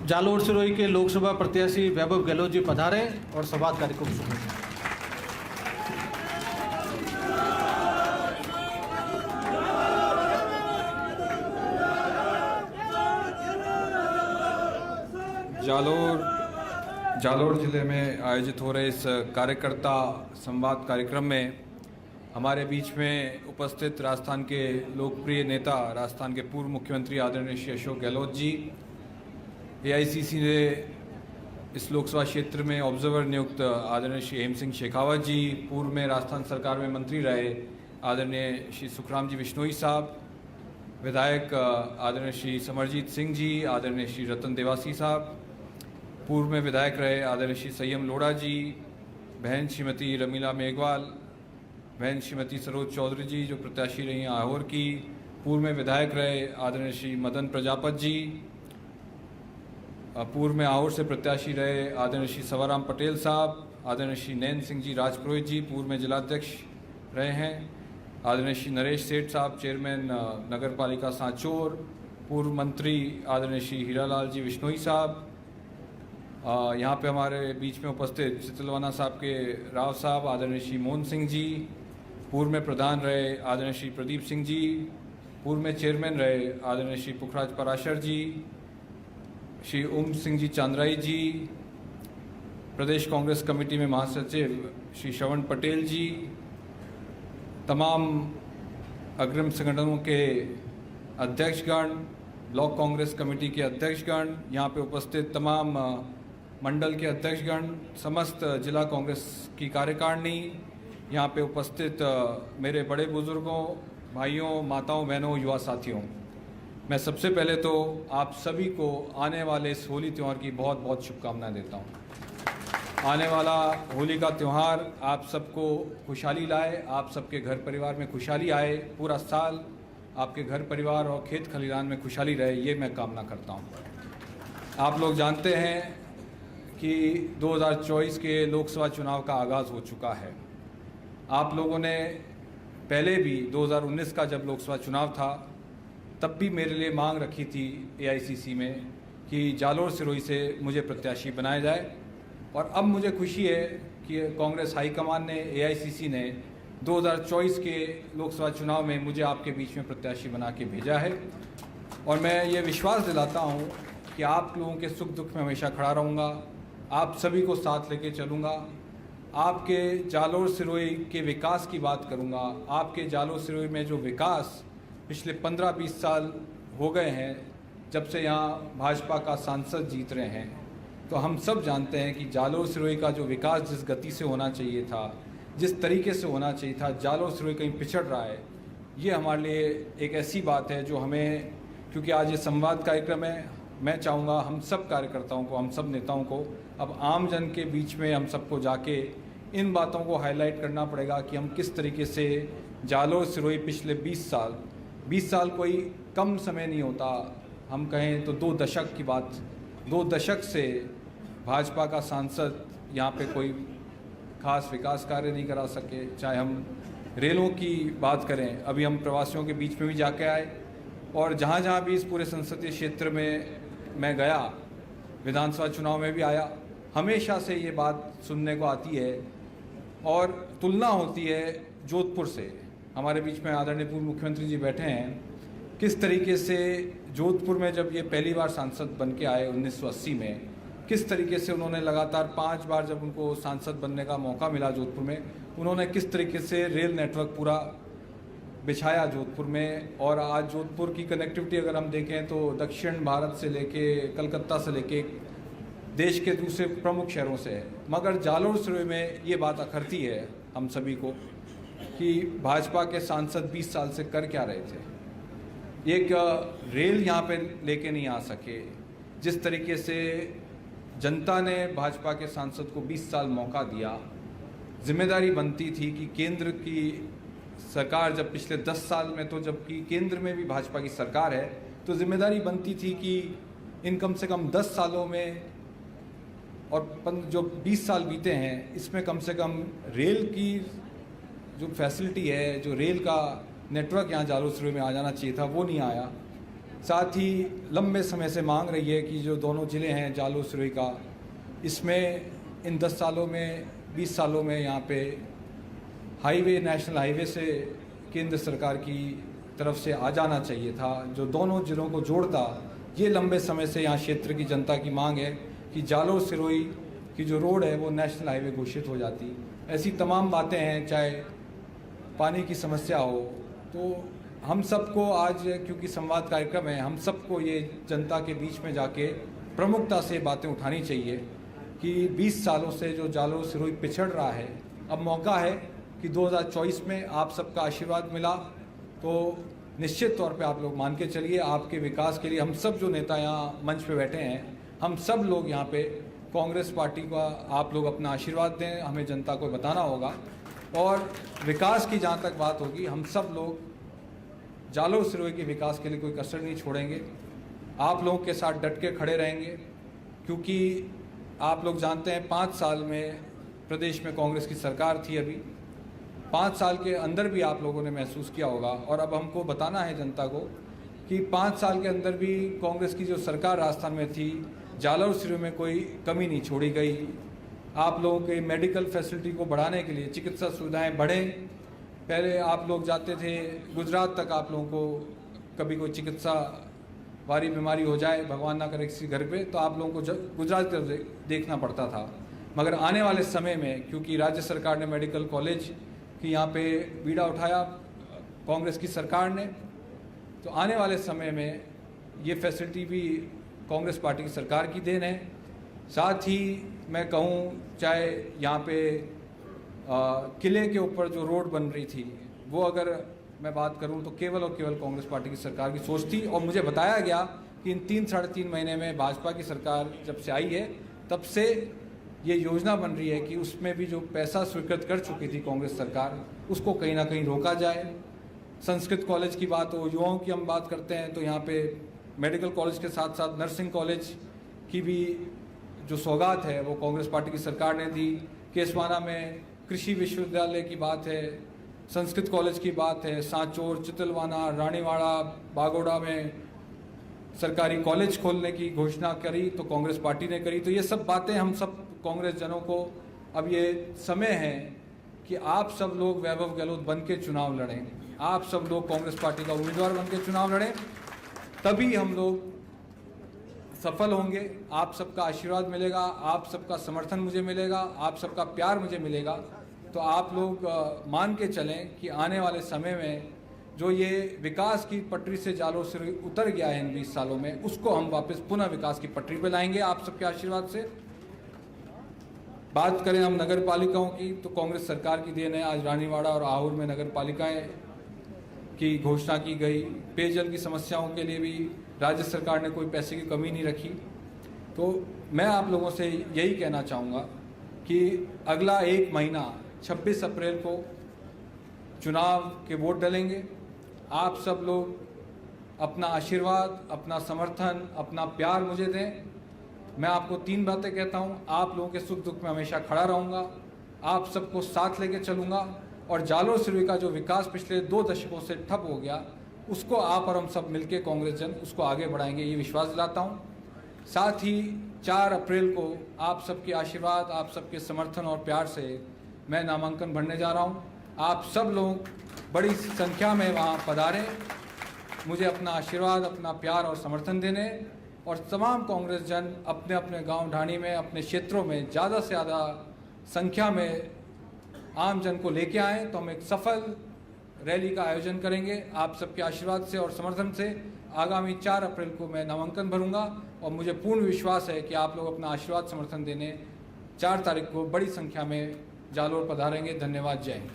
जालोर सिरोही के लोकसभा प्रत्याशी वैभव गहलोत जी पधारे और संवाद कार्यक्रम शुरू। जालोर जिले में आयोजित हो रहे इस कार्यकर्ता संवाद कार्यक्रम में हमारे बीच में उपस्थित राजस्थान के लोकप्रिय नेता, राजस्थान के पूर्व मुख्यमंत्री आदरणीय श्री अशोक गहलोत जी, एआईसीसी ने इस लोकसभा क्षेत्र में ऑब्जर्वर नियुक्त आदरणीय श्री हेम सिंह शेखावत जी, पूर्व में राजस्थान सरकार में मंत्री रहे आदरणीय श्री सुखराम जी बिश्नोई साहब, विधायक आदरणीय श्री समरजीत सिंह जी, आदरणीय श्री रतन देवासी साहब, पूर्व में विधायक रहे आदरणीय श्री संयम लोढ़ा जी, बहन श्रीमती रमीला मेघवाल, बहन श्रीमती सरोज चौधरी जी जो प्रत्याशी रही हैं आहोर की, पूर्व में विधायक रहे आदरणीय श्री मदन प्रजापत जी, पूर्व में आहोर से प्रत्याशी रहे आदरणीय श्री सवाराम पटेल साहब, आदरणीय श्री नैन सिंह जी राजपुरोहित जी पूर्व में जिलाध्यक्ष रहे हैं, आदरणीय श्री नरेश सेठ साहब चेयरमैन नगर पालिका सांचौर, पूर्व मंत्री आदरणीय श्री हीरालाल जी बिश्नोई साहब, यहाँ पे हमारे बीच में उपस्थित चितलवाना साहब के राव साहब, आदरणीय श्री मोहन सिंह जी, पूर्व में प्रधान रहे आदरणीय श्री प्रदीप सिंह जी, पूर्व में चेयरमैन रहे आदरणीय श्री पुखराज पराशर जी, श्री ओम सिंह जी चांद्राई जी, प्रदेश कांग्रेस कमेटी में महासचिव श्री श्रवण पटेल जी, तमाम अग्रिम संगठनों के अध्यक्षगण, ब्लॉक कांग्रेस कमेटी के अध्यक्षगण, यहाँ पे उपस्थित तमाम मंडल के अध्यक्षगण, समस्त जिला कांग्रेस की कार्यकारिणी, यहाँ पे उपस्थित मेरे बड़े बुजुर्गों, भाइयों, माताओं, बहनों, युवा साथियों, मैं सबसे पहले तो आप सभी को आने वाले इस होली त्यौहार की बहुत बहुत शुभकामनाएं देता हूँ। आने वाला होली का त्यौहार आप सबको खुशहाली लाए, आप सबके घर परिवार में खुशहाली आए, पूरा साल आपके घर परिवार और खेत खलिहान में खुशहाली रहे, ये मैं कामना करता हूँ। आप लोग जानते हैं कि 2024 के लोकसभा चुनाव का आगाज़ हो चुका है। आप लोगों ने पहले भी 2019 का जब लोकसभा चुनाव था तब भी मेरे लिए मांग रखी थी एआईसीसी में कि जालोर सिरोही से मुझे प्रत्याशी बनाया जाए, और अब मुझे खुशी है कि कांग्रेस हाईकमान ने, एआईसीसी ने 2024 के लोकसभा चुनाव में मुझे आपके बीच में प्रत्याशी बना के भेजा है। और मैं ये विश्वास दिलाता हूँ कि आप लोगों के सुख दुख में हमेशा खड़ा रहूँगा, आप सभी को साथ लेके चलूँगा, आपके जालोर सिरोही के विकास की बात करूँगा। आपके जालोर सिरोही में जो विकास पिछले 15-20 साल हो गए हैं जब से यहाँ भाजपा का सांसद जीत रहे हैं, तो हम सब जानते हैं कि जालोर सिरोही का जो विकास जिस गति से होना चाहिए था, जिस तरीके से होना चाहिए था, जालोर सिरोही कहीं पिछड़ रहा है। ये हमारे लिए एक ऐसी बात है जो हमें, क्योंकि आज ये संवाद कार्यक्रम है, मैं चाहूँगा हम सब कार्यकर्ताओं को, हम सब नेताओं को अब आम जन के बीच में हम सबको जाके इन बातों को हाईलाइट करना पड़ेगा कि हम किस तरीके से जालोर सिरोही पिछले 20 साल कोई कम समय नहीं होता, हम कहें तो 2 दशक की बात, 2 दशक से भाजपा का सांसद यहाँ पे कोई खास विकास कार्य नहीं करा सके। चाहे हम रेलों की बात करें, अभी हम प्रवासियों के बीच में भी जाके आए, और जहाँ जहाँ भी इस पूरे संसदीय क्षेत्र में मैं गया, विधानसभा चुनाव में भी आया, हमेशा से ये बात सुनने को आती है और तुलना होती है जोधपुर से। हमारे बीच में आदरणीय पूर्व मुख्यमंत्री जी बैठे हैं, किस तरीके से जोधपुर में जब ये पहली बार सांसद बन के आए 1980 में, किस तरीके से उन्होंने लगातार 5 बार जब उनको सांसद बनने का मौका मिला जोधपुर में, उन्होंने किस तरीके से रेल नेटवर्क पूरा बिछाया जोधपुर में। और आज जोधपुर की कनेक्टिविटी अगर हम देखें तो दक्षिण भारत से लेके कलकत्ता से लेके देश के दूसरे प्रमुख शहरों से है। मगर जालोर सिरोही में ये बात अखरती है हम सभी को कि भाजपा के सांसद 20 साल से कर क्या रहे थे। एक रेल यहाँ पे लेके नहीं आ सके। जिस तरीके से जनता ने भाजपा के सांसद को 20 साल मौका दिया, जिम्मेदारी बनती थी कि केंद्र की सरकार जब पिछले 10 साल में, तो जबकि केंद्र में भी भाजपा की सरकार है, तो जिम्मेदारी बनती थी कि इन कम से कम 10 सालों में और जो 20 साल बीते हैं इसमें कम से कम रेल की जो फैसिलिटी है, जो रेल का नेटवर्क यहाँ जालोर सिरोही में आ जाना चाहिए था, वो नहीं आया। साथ ही लंबे समय से मांग रही है कि जो दोनों ज़िले हैं जालोर सिरोही का, इसमें इन 10 सालों में 20 सालों में यहाँ पे हाईवे, नेशनल हाईवे से केंद्र सरकार की तरफ से आ जाना चाहिए था, जो दोनों ज़िलों को जोड़ता। ये लंबे समय से यहाँ क्षेत्र की जनता की मांग है कि जालोर सिरोही की जो रोड है वो नेशनल हाईवे घोषित हो जाती। ऐसी तमाम बातें हैं, चाहे पानी की समस्या हो, तो हम सबको आज, क्योंकि संवाद कार्यक्रम है, हम सबको ये जनता के बीच में जाके प्रमुखता से बातें उठानी चाहिए कि 20 सालों से जो जालोर सिरोही पिछड़ रहा है, अब मौका है कि 2024 में आप सबका आशीर्वाद मिला तो निश्चित तौर पे आप लोग मान के चलिए, आपके विकास के लिए हम सब जो नेता यहाँ मंच पे बैठे हैं, हम सब लोग यहाँ पे कांग्रेस पार्टी का आप लोग अपना आशीर्वाद दें, हमें जनता को बताना होगा। और विकास की जहाँ तक बात होगी, हम सब लोग जालोर सिरोही के विकास के लिए कोई कसर नहीं छोड़ेंगे, आप लोगों के साथ डट के खड़े रहेंगे, क्योंकि आप लोग जानते हैं 5 साल में प्रदेश में कांग्रेस की सरकार थी। अभी 5 साल के अंदर भी आप लोगों ने महसूस किया होगा, और अब हमको बताना है जनता को कि 5 साल के अंदर भी कांग्रेस की जो सरकार राजस्थान में थी, जालोर सिरोही में कोई कमी नहीं छोड़ी गई। आप लोगों के मेडिकल फैसिलिटी को बढ़ाने के लिए चिकित्सा सुविधाएं बढ़ें। पहले आप लोग जाते थे गुजरात तक, आप लोगों को कभी कोई चिकित्सा वारी बीमारी हो जाए, भगवान ना करे किसी घर पे, तो आप लोगों को गुजरात की तरफ देखना पड़ता था। मगर आने वाले समय में, क्योंकि राज्य सरकार ने मेडिकल कॉलेज की यहाँ पे बीड़ा उठाया कांग्रेस की सरकार ने, तो आने वाले समय में ये फैसिलिटी भी कांग्रेस पार्टी की सरकार की देन है। साथ ही मैं कहूँ, चाहे यहाँ पे किले के ऊपर जो रोड बन रही थी, वो अगर मैं बात करूं तो केवल और केवल कांग्रेस पार्टी की सरकार की सोच थी। और मुझे बताया गया कि इन 3-3.5 महीने में भाजपा की सरकार जब से आई है, तब से ये योजना बन रही है कि उसमें भी जो पैसा स्वीकृत कर चुकी थी कांग्रेस सरकार, उसको कहीं ना कहीं रोका जाए। संस्कृत कॉलेज की बात हो, युवाओं की हम बात करते हैं, तो यहाँ पे मेडिकल कॉलेज के साथ साथ नर्सिंग कॉलेज की भी जो सौगात है वो कांग्रेस पार्टी की सरकार ने दी। केसवाना में कृषि विश्वविद्यालय की बात है, संस्कृत कॉलेज की बात है, सांचौर, चितलवाना, रानीवाड़ा, बागोड़ा में सरकारी कॉलेज खोलने की घोषणा करी तो कांग्रेस पार्टी ने करी। तो ये सब बातें हम सब कांग्रेस जनों को, अब ये समय है कि आप सब लोग वैभव गहलोत बन के चुनाव लड़ें, आप सब लोग कांग्रेस पार्टी का उम्मीदवार बन के चुनाव लड़ें, तभी हम लोग सफल होंगे। आप सबका आशीर्वाद मिलेगा, आप सबका समर्थन मुझे मिलेगा, आप सबका प्यार मुझे मिलेगा। तो आप लोग मान के चलें कि आने वाले समय में जो ये विकास की पटरी से जालोर सिरोही उतर गया है इन 20 सालों में, उसको हम वापस पुनः विकास की पटरी पे लाएंगे आप सबके आशीर्वाद से। बात करें हम नगर पालिकाओं की, तो कांग्रेस सरकार की देन है, आज रानीवाड़ा और आहुर में नगर पालिकाएँ की घोषणा की गई। पेयजल की समस्याओं के लिए भी राज्य सरकार ने कोई पैसे की कमी नहीं रखी। तो मैं आप लोगों से यही कहना चाहूँगा कि अगला 1 महीना 26 अप्रैल को चुनाव के वोट डलेंगे। आप सब लोग अपना आशीर्वाद, अपना समर्थन, अपना प्यार मुझे दें। मैं आपको 3 बातें कहता हूँ, आप लोगों के सुख दुख में हमेशा खड़ा रहूँगा, आप सबको साथ लेके चलूँगा, और जालोर सिरोही का जो विकास पिछले 2 दशकों से ठप हो गया, उसको आप और हम सब मिलके कांग्रेस जन उसको आगे बढ़ाएंगे, ये विश्वास दिलाता हूँ। साथ ही 4 अप्रैल को आप सबके आशीर्वाद, आप सबके समर्थन और प्यार से मैं नामांकन भरने जा रहा हूँ। आप सब लोग बड़ी संख्या में वहाँ पधारें, मुझे अपना आशीर्वाद, अपना प्यार और समर्थन देने, और तमाम कांग्रेस जन अपने अपने गांव ढाणी में, अपने क्षेत्रों में ज़्यादा से ज़्यादा संख्या में आम जन को लेके आएँ, तो हम एक सफल रैली का आयोजन करेंगे आप सबके आशीर्वाद से और समर्थन से। आगामी 4 अप्रैल को मैं नामांकन भरूंगा, और मुझे पूर्ण विश्वास है कि आप लोग अपना आशीर्वाद समर्थन देने 4 तारीख को बड़ी संख्या में जालोर पधारेंगे। धन्यवाद, जय हिंद।